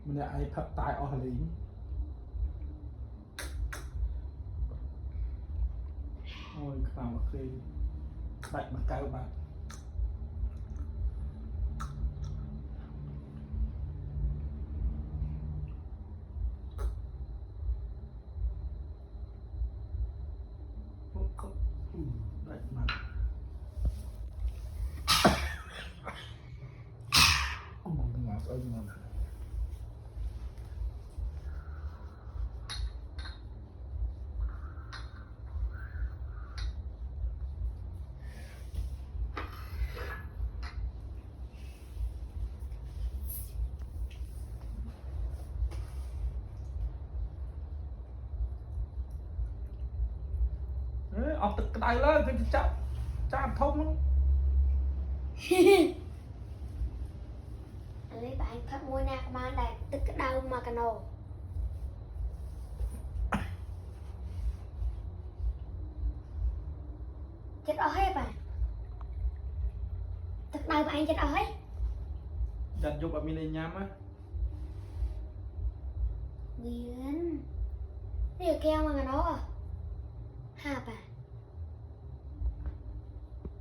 มันเนี่ยไอ้พับตายออกลิงโอ้ยขนาดว่าเคยใส่มาเก้าบาทได้มาเอามองงาเอาเงินเอาตึกกระไดเลยคือจะจับทงมั้ง อันนี้bạn phát mua nè các bạn đây tức cái đâu mà cái nồi chết ở hết bạn tức đâu bạn chết ở hết จัดยกแบบมีในย้ำไหม nghiền đây là keo mà cái nó à ha bạn